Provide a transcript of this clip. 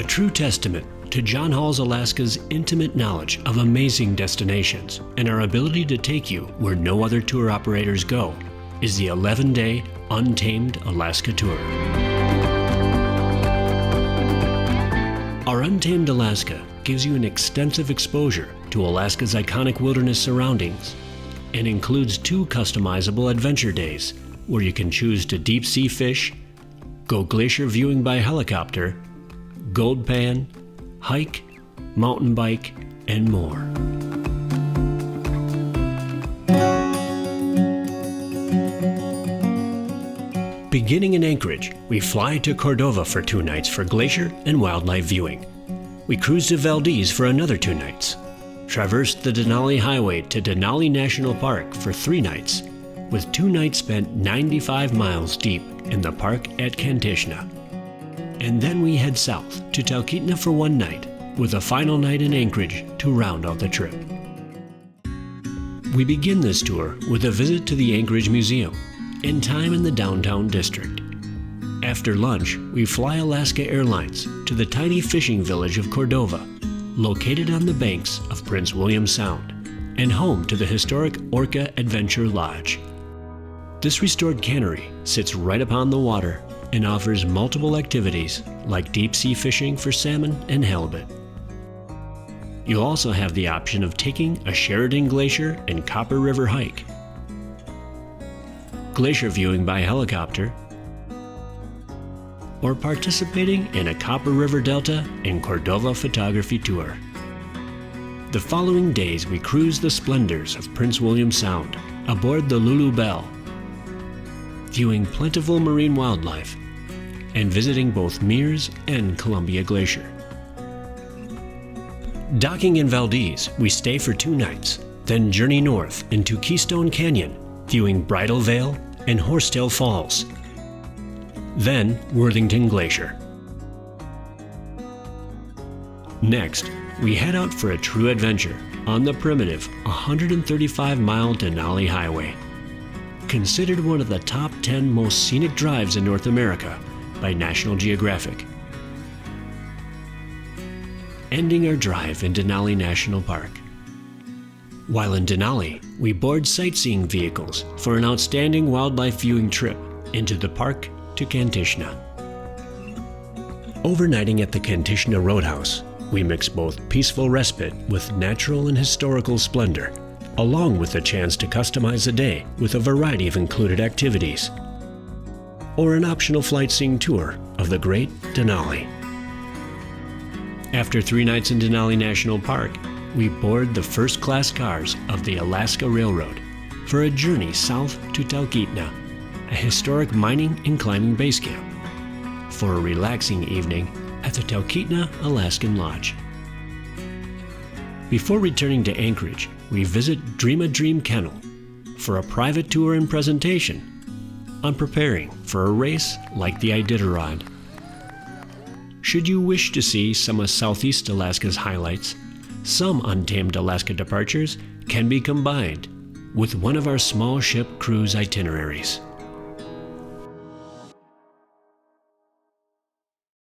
A true testament to John Hall's Alaska's intimate knowledge of amazing destinations and our ability to take you where no other tour operators go is the 11-day Untamed Alaska Tour. Our Untamed Alaska gives you an extensive exposure to Alaska's iconic wilderness surroundings and includes 2 customizable adventure days where you can choose to deep sea fish, go glacier viewing by helicopter, gold pan, hike, mountain bike, and more. Beginning in Anchorage, we fly to Cordova for 2 nights for glacier and wildlife viewing. We cruise to Valdez for another 2 nights, traverse the Denali Highway to Denali National Park for 3 nights, with 2 nights spent 95 miles deep in the park at Kantishna. And then we head south to Talkeetna for 1 night, with a final night in Anchorage to round out the trip. We begin this tour with a visit to the Anchorage Museum and time in the downtown district. After lunch, we fly Alaska Airlines to the tiny fishing village of Cordova, located on the banks of Prince William Sound and home to the historic Orca Adventure Lodge. This restored cannery sits right upon the water and offers multiple activities like deep sea fishing for salmon and halibut. You'll also have the option of taking a Sheridan Glacier and Copper River hike, glacier viewing by helicopter, or participating in a Copper River Delta and Cordova photography tour. The following days we cruise the splendors of Prince William Sound aboard the Lulu Belle, viewing plentiful marine wildlife and visiting both Mears and Columbia Glacier. Docking in Valdez, we stay for 2 nights, then journey north into Keystone Canyon, viewing Bridal Veil and Horsetail Falls. Then Worthington Glacier. Next, we head out for a true adventure on the primitive 135-mile Denali Highway, considered one of the top 10 most scenic drives in North America by National Geographic. Ending our drive in Denali National Park. While in Denali, we board sightseeing vehicles for an outstanding wildlife viewing trip into the park to Kantishna. Overnighting at the Kantishna Roadhouse, we mix both peaceful respite with natural and historical splendor, along with a chance to customize the day with a variety of included activities, or an optional flight seeing tour of the Great Denali. After 3 nights in Denali National Park, we board the first-class cars of the Alaska Railroad for a journey south to Talkeetna, a historic mining and climbing base camp, for a relaxing evening at the Talkeetna Alaskan Lodge. Before returning to Anchorage, we visit Dream a Dream Kennel for a private tour and presentation on preparing for a race like the Iditarod. Should you wish to see some of Southeast Alaska's highlights, some Untamed Alaska departures can be combined with one of our small ship cruise itineraries.